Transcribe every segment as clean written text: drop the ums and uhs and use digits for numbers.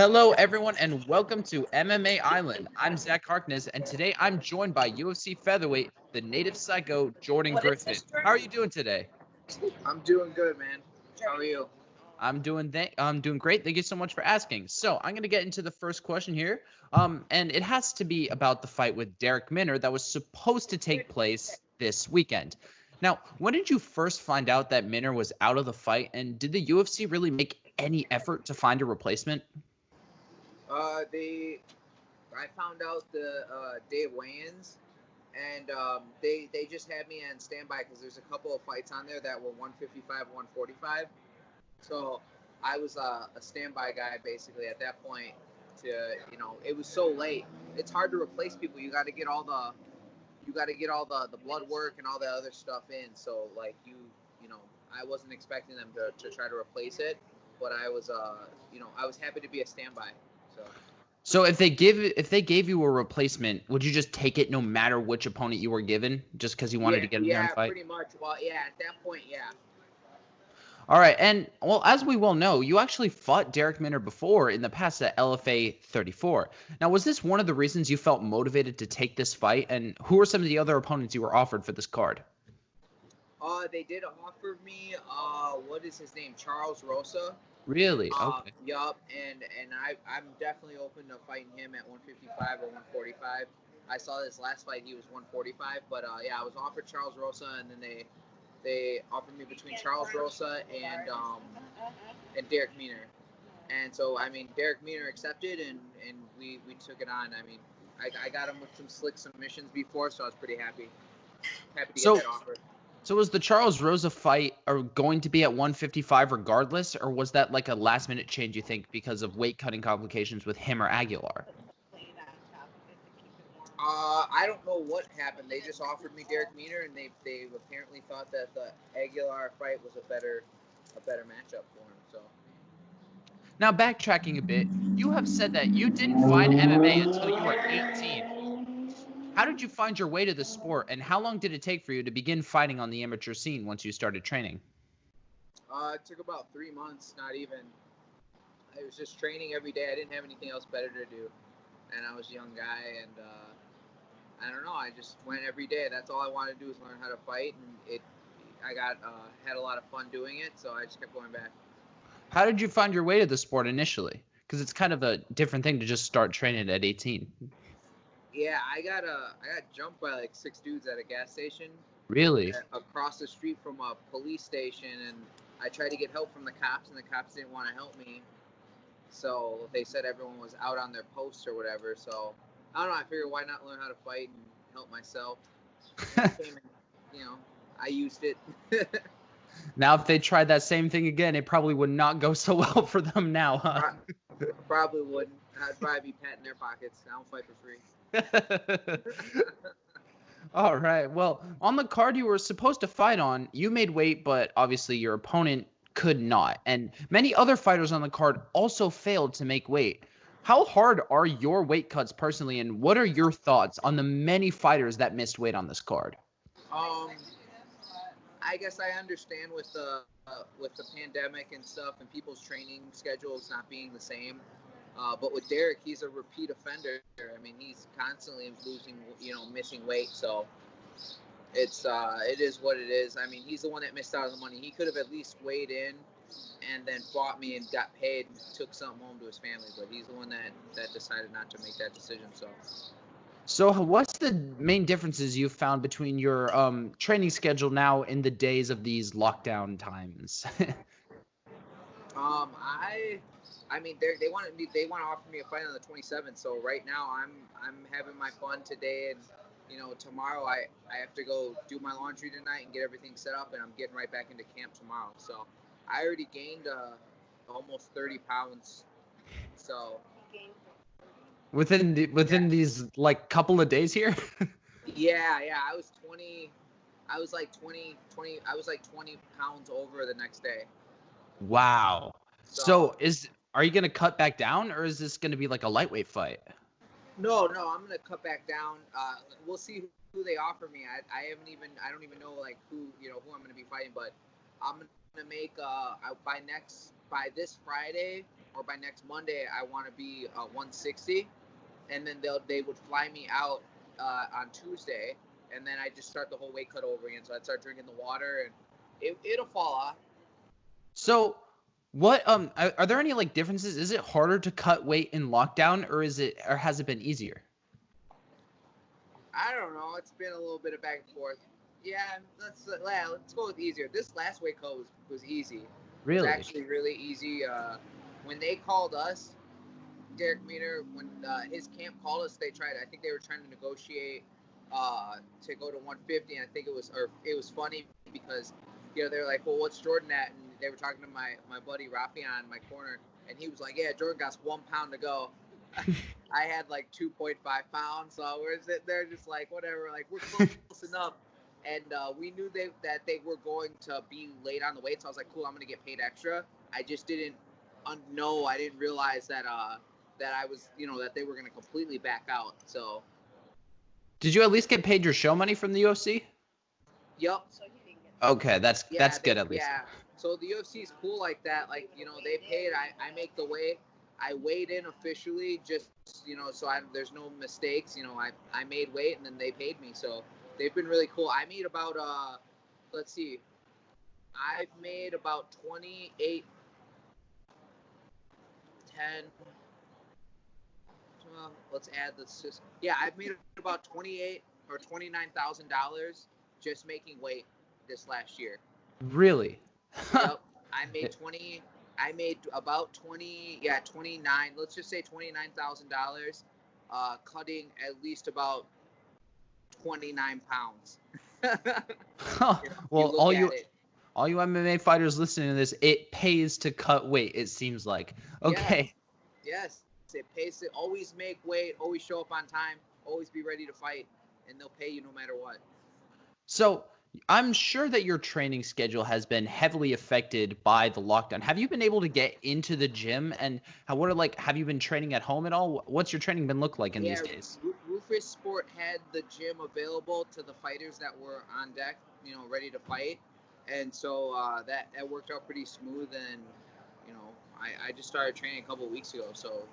Hello, everyone, and welcome to MMA Island. I'm Zach Harkness, and today I'm joined by UFC featherweight, the native psycho, Jordan Griffin. How are you doing today? I'm doing good, man. How are you? I'm doing great. Thank you so much for asking. So I'm gonna get into the first question here, and it has to be about the fight with Derek Minner that was supposed to take place this weekend. Now, when did you first find out that Minner was out of the fight, and did the UFC really make any effort to find a replacement? I found out the day of weigh-ins, and they just had me on standby because there's a couple of fights on there that were 155, 145. So I was a standby guy basically at that point. It was so late. It's hard to replace people. You got to get all the blood work and all the other stuff in. So like I wasn't expecting them to try to replace it, but I was happy to be a standby. So if they gave you a replacement, would you just take it no matter which opponent you were given, just because you wanted to get in there and fight? Yeah, pretty much. Well, yeah, at that point, yeah. All right, and well, as we well know, you actually fought Derek Minner before in the past at LFA 34. Now, was this one of the reasons you felt motivated to take this fight? And who are some of the other opponents you were offered for this card? They did offer me what is his name? Charles Rosa. Really? Okay. Yup, and I'm definitely open to fighting him at 155 or 145. I saw this last fight; he was 145, but yeah, I was offered Charles Rosa, and then they offered me between Charles Rosa and Derek Minner, and so I mean Derek Minner accepted, and we took it on. I mean, I got him with some slick submissions before, so I was pretty happy to get that offer. So was the Charles Rosa fight going to be at 155 regardless, or was that like a last-minute change, you think, because of weight-cutting complications with him or Aguilar? I don't know what happened. They just offered me Derek Minner, and they apparently thought that the Aguilar fight was a better matchup for him. So now backtracking a bit, you have said that you didn't find MMA until you were 18. How did you find your way to the sport, and how long did it take for you to begin fighting on the amateur scene once you started training? It took about 3 months, not even. I was just training every day. I didn't have anything else better to do, and I was a young guy, and I don't know. I just went every day. That's all I wanted to do was learn how to fight, and I had a lot of fun doing it, so I just kept going back. How did you find your way to the sport initially? Because it's kind of a different thing to just start training at 18. Yeah, I got jumped by like 6 dudes at a gas station. Really? Across the street from a police station, and I tried to get help from the cops, and the cops didn't want to help me. So they said everyone was out on their posts or whatever. So I don't know. I figured why not learn how to fight and help myself. I used it. Now, if they tried that same thing again, it probably would not go so well for them now, huh? Probably wouldn't. I'd probably be patting their pockets. I don't fight for free. All right. Well, on the card you were supposed to fight on, you made weight, but obviously your opponent could not. And many other fighters on the card also failed to make weight. How hard are your weight cuts personally, and what are your thoughts on the many fighters that missed weight on this card? I guess I understand with the pandemic and stuff and people's training schedules not being the same. But with Derek, he's a repeat offender. I mean, he's constantly losing, missing weight. So it is what it is. I mean, he's the one that missed out on the money. He could have at least weighed in and then fought me and got paid and took something home to his family. But he's the one that decided not to make that decision. So what's the main differences you've found between your training schedule now in the days of these lockdown times? I mean, they want to offer me a fight on the 27th. So right now I'm having my fun today, and tomorrow I have to go do my laundry tonight and get everything set up, and I'm getting right back into camp tomorrow. So I already gained almost 30 pounds. So within these like couple of days here. yeah, I was 20. I was like 20. I was like 20 pounds over the next day. Wow. So are you gonna cut back down, or is this gonna be like a lightweight fight? No, I'm gonna cut back down. We'll see who they offer me. I don't even know like who I'm gonna be fighting, but I'm gonna make by by this Friday or by next Monday, I want to be 160, and then they would fly me out on Tuesday, and then I just start the whole weight cut over again. So I'd start drinking the water, and it'll fall off. So what are there any like differences? Is it harder to cut weight in lockdown, or has it been easier? I don't know. It's been a little bit of back and forth. Yeah, let's go with easier. This last weight cut was easy. It was Really? actually really easy. When they called us, Derek Meter, when his camp called us, I think they were trying to negotiate to go to 150. And I think it was funny because, they're like, well, what's Jordan at? And they were talking to my buddy Rafi on my corner, and he was like, yeah, Jordan got 1 pound to go. I had like 2.5 pounds, so they're just like, whatever, like we're close enough. And we knew that they were going to be late on the weight, so I was like, cool, I'm gonna get paid extra. I just didn't know, I didn't realize that I was, that they were gonna completely back out. So. Did you at least get paid your show money from the UFC? Yep. Okay, that's good at least. Yeah. So the UFC is cool like that. Like, they paid. I make the weight. I weighed in officially, just so there's no mistakes. I made weight and then they paid me. So they've been really cool. I made about let's see, I've made about 28, 10. Well, let's add this. Yeah, I've made about $28,000 or $29,000 just making weight this last year. Really? Yep. I made about 29. Let's just say $29,000, cutting at least about 29 pounds. Well, all you MMA fighters listening to this, it pays to cut weight. It seems like. Okay. Yes. It pays to always make weight, always show up on time, always be ready to fight, and they'll pay you no matter what. So I'm sure that your training schedule has been heavily affected by the lockdown. Have you been able to get into the gym, and have you been training at home at all? What's your training been look like in these days? Rufus Sport had the gym available to the fighters that were on deck, ready to fight, and so that worked out pretty smooth. And I just started training a couple of weeks ago, so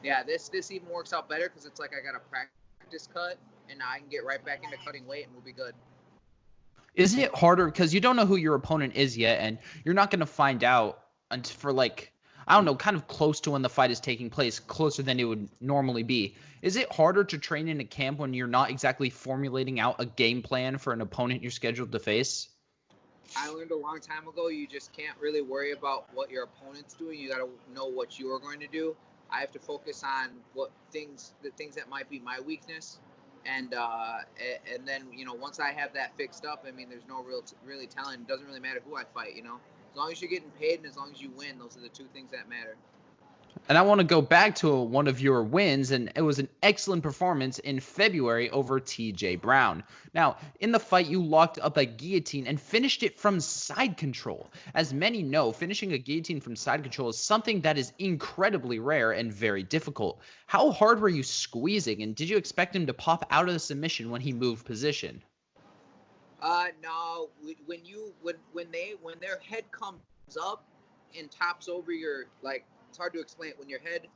yeah, this even works out better because it's like I got a practice cut, and now I can get right back into cutting weight, and we'll be good. Is it harder because you don't know who your opponent is yet, and you're not going to find out for I don't know, kind of close to when the fight is taking place, closer than it would normally be. Is it harder to train in a camp when you're not exactly formulating out a game plan for an opponent you're scheduled to face? I learned a long time ago, you just can't really worry about what your opponent's doing. You got to know what you're going to do. I have to focus on the things that might be my weakness. And then, once I have that fixed up, I mean, there's no really telling. It doesn't really matter who I fight, As long as you're getting paid and as long as you win, those are the two things that matter. And I want to go back to one of your wins, and it was an excellent performance in February over TJ Brown. Now, in the fight, you locked up a guillotine and finished it from side control. As many know, finishing a guillotine from side control is something that is incredibly rare and very difficult. How hard were you squeezing, and did you expect him to pop out of the submission when he moved position? No. When their head comes up and tops over your, like, it's hard to explain it. When your head,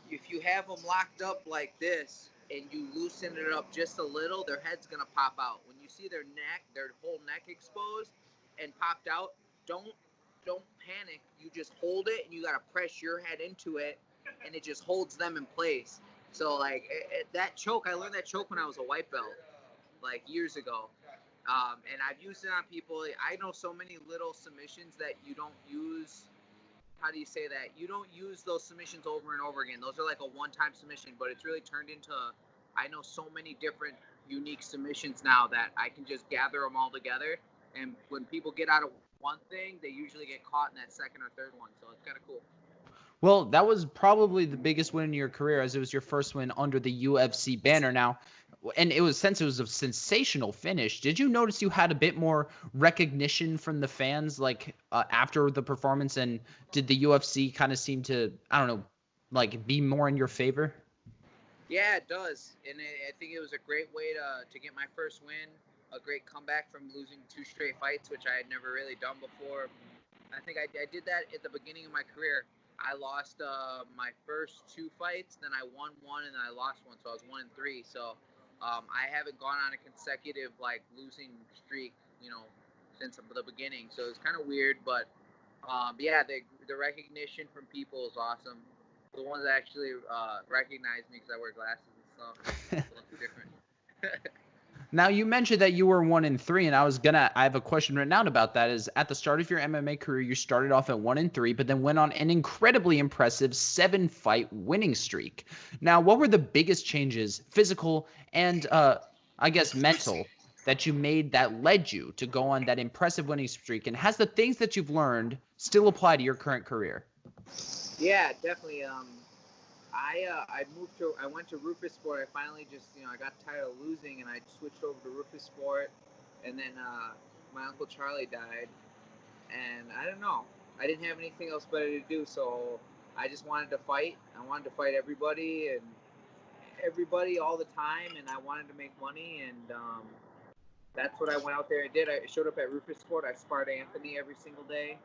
if you have them locked up like this and you loosen it up just a little, their head's gonna pop out. When you see their whole neck exposed and popped out, don't panic. You just hold it and you gotta press your head into it, and it just holds them in place. So like that choke, I learned that choke when I was a white belt, like years ago. And I've used it on people. I know so many little submissions that you don't use. How do you say that? You don't use those submissions over and over again. Those are like a one-time submission, but it's really turned into, I know so many different unique submissions now that I can just gather them all together. And when people get out of one thing, they usually get caught in that second or third one. So it's kind of cool. Well, that was probably the biggest win in your career, as it was your first win under the UFC banner. Now, and since it was a sensational finish, did you notice you had a bit more recognition from the fans, after the performance? And did the UFC kind of seem to, I don't know, be more in your favor? Yeah, it does. And I think it was a great way to get my first win, a great comeback from losing 2 straight fights, which I had never really done before. I think I did that at the beginning of my career. I lost my first 2 fights, then I won one, and then I lost one, so I was 1-3. So I haven't gone on a consecutive like losing streak, since the beginning. So it's kind of weird, but yeah, the recognition from people is awesome. The ones that actually recognize me because I wear glasses and stuff, it looks different. Now, you mentioned that you were 1-3, and I have a question written down about that. Is at the start of your MMA career, you started off at 1-3, but then went on an incredibly impressive 7-fight winning streak. Now, what were the biggest changes, physical and I guess mental, that you made that led you to go on that impressive winning streak? And has the things that you've learned still apply to your current career? Yeah, definitely. I went to Rufus Sport. I finally just, I got tired of losing, and I switched over to Rufus Sport. And then my uncle Charlie died, and I don't know. I didn't have anything else better to do, so I just wanted to fight. I wanted to fight everybody all the time, and I wanted to make money, and that's what I went out there and did. I showed up at Rufus Sport. I sparred Anthony every single day,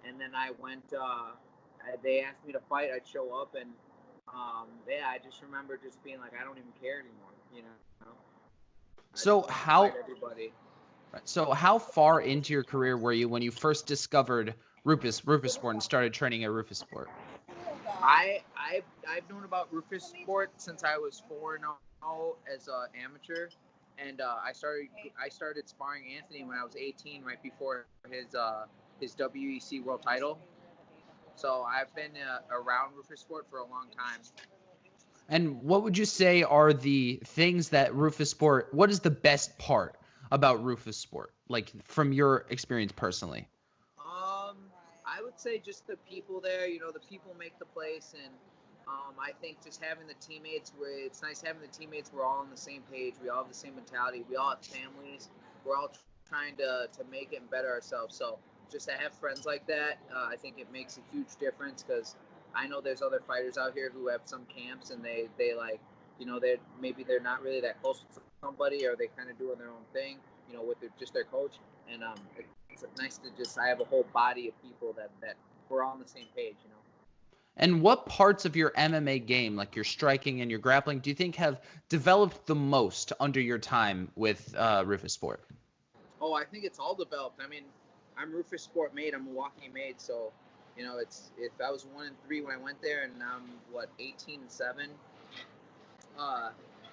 and then I went. They asked me to fight. I'd show up, and yeah, I just remember just being like, I don't even care anymore. So how far into your career were you when you first discovered Rufus Sport and started training at Rufus Sport? I've known about Rufus Sport since I was 4-0 as an amateur, and I started sparring Anthony when I was 18, right before his WEC world title. So I've been around Rufus Sport for a long time. And what would you say are the things that Rufus Sport, what is the best part about Rufus Sport, like from your experience personally? I would say just the people there, the people make the place, and I think just having the teammates it's nice having the teammates. We're all on the same page. We all have the same mentality. We all have families. We're all trying to make it and better ourselves. So just to have friends like that, I think it makes a huge difference, because I know there's other fighters out here who have some camps, and they like, they're not really that close to somebody, or they kind of doing their own thing, with just their coach. And it's nice to I have a whole body of people that we're all on the same page. And what parts of your MMA game, like your striking and your grappling, do you think have developed the most under your time with Rufus Sport? Oh, I think it's all developed. I mean, I'm Rufus Sport made. I'm Milwaukee made. So, if I was 1-3 when I went there, and now I'm 18-7.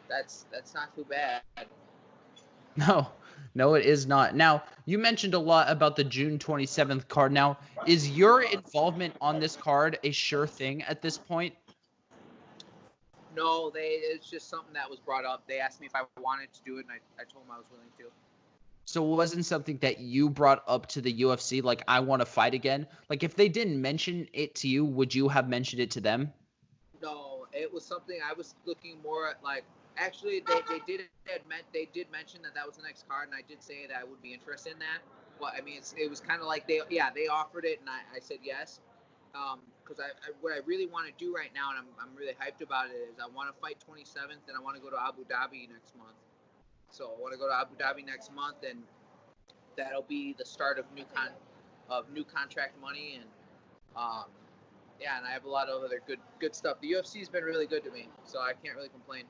That's not too bad. No, it is not. Now, you mentioned a lot about the June 27th card. Now, is your involvement on this card a sure thing at this point? No, it's just something that was brought up. They asked me if I wanted to do it, and I told them I was willing to. So it wasn't something that you brought up to the UFC, like, I want to fight again? Like, if they didn't mention it to you, would you have mentioned it to them? No, it was something I was looking more at, like, actually, they did mention that was the next card, and I did say that I would be interested in that. But I mean, it was kind of like they offered it, and I said yes, because what I really want to do right now, and I'm really hyped about it, is I want to fight 27th, and I want to go to Abu Dhabi next month. So I want to go to Abu Dhabi next month, and that'll be the start of new contract money, and yeah, and I have a lot of other good stuff. The UFC's been really good to me, so I can't really complain.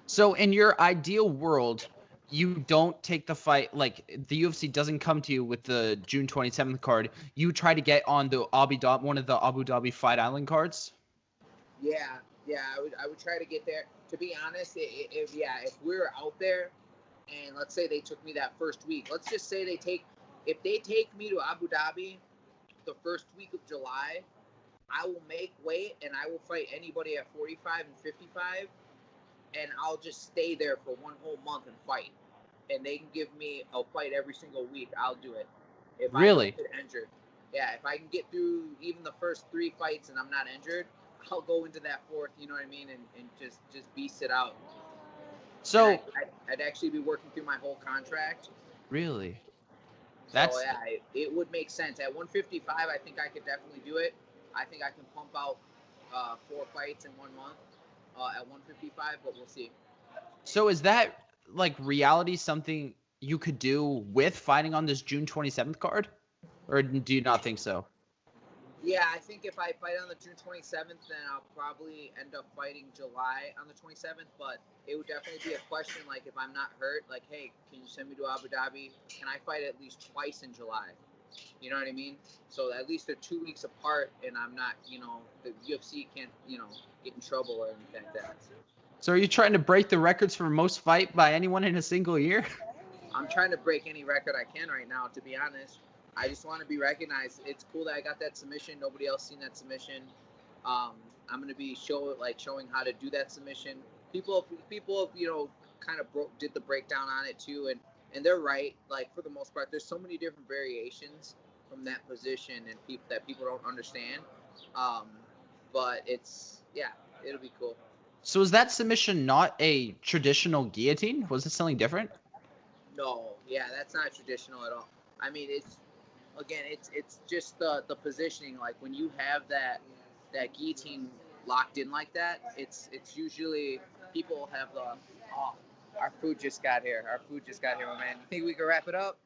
So in your ideal world, you don't take the fight, like the UFC doesn't come to you with the June 27th card. You try to get on the one of the Abu Dhabi Fight Island cards? Yeah, I would try to get there. To be honest, if we're out there, and let's say they took me that first week, let's just say if they take me to Abu Dhabi the first week of July, I will make weight, and I will fight anybody at 45 and 55, and I'll just stay there for one whole month and fight. And they can give me a fight every single week, I'll do it. If really? I don't get injured. Yeah, if I can get through even the first 3 fights and I'm not injured, I'll go into that fourth, you know what I mean, and just beast it out. So I'd actually be working through my whole contract. Really? So yeah, it would make sense. At 155, I think I could definitely do it. I think I can pump out 4 fights in 1 month at 155, but we'll see. So is that, like, reality something you could do with fighting on this June 27th card? Or do you not think so? Yeah, I think if I fight on the June 27th, then I'll probably end up fighting July on the 27th. But it would definitely be a question, like, if I'm not hurt, like, hey, can you send me to Abu Dhabi? Can I fight at least twice in July? You know what I mean? So at least they're 2 weeks apart, and I'm not, the UFC can't, get in trouble or anything like that. So are you trying to break the records for most fight by anyone in a single year? I'm trying to break any record I can right now, to be honest. I just want to be recognized. It's cool that I got that submission. Nobody else seen that submission. I'm gonna be showing how to do that submission. People, kind of did the breakdown on it too, and they're right. Like, for the most part, there's so many different variations from that position and people don't understand. But it'll be cool. So is that submission not a traditional guillotine? Was it something different? No, yeah, that's not traditional at all. I mean, it's just the positioning. Like, when you have that guillotine locked in like that, it's usually people have our food just got here. My man. You think we can wrap it up?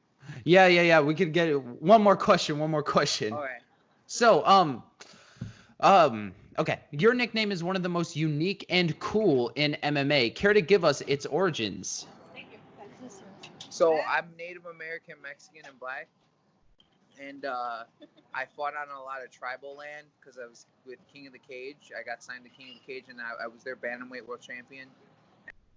Yeah. We could get one more question. All right. So, okay. Your nickname is one of the most unique and cool in MMA. Care to give us its origins? So I'm Native American, Mexican, and Black, and I fought on a lot of tribal land because I was with King of the Cage. I got signed to King of the Cage, and I was their bantamweight world champion,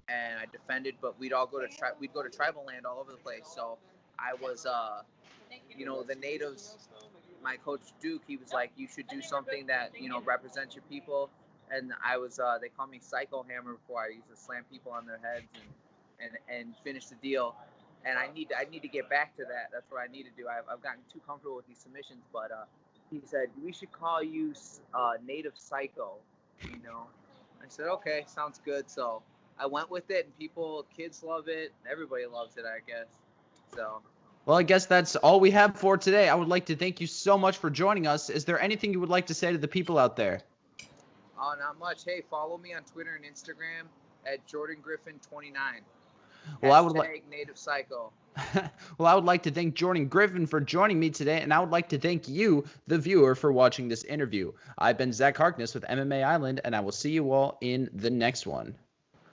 and I defended. But we'd go to tribal land all over the place. So I was, the natives. My coach Duke, he was like, you should do something that represents your people, and I was. They called me Psycho Hammer before. I used to slam people on their heads and finish the deal. And I need to get back to that. That's what I need to do. I've gotten too comfortable with these submissions, but he said we should call you Native Psycho. I said, okay, sounds good. So I went with it, and kids love it. Everybody loves it, I guess. So. Well, I guess that's all we have for today. I would like to thank you so much for joining us. Is there anything you would like to say to the people out there? Oh, not much. Hey, follow me on Twitter and Instagram at Jordan Griffin 29. Well, I would Native Psycho. Well, I would like to thank Jordan Griffin for joining me today, and I would like to thank you, the viewer, for watching this interview. I've been Zach Harkness with MMA Island, and I will see you all in the next one.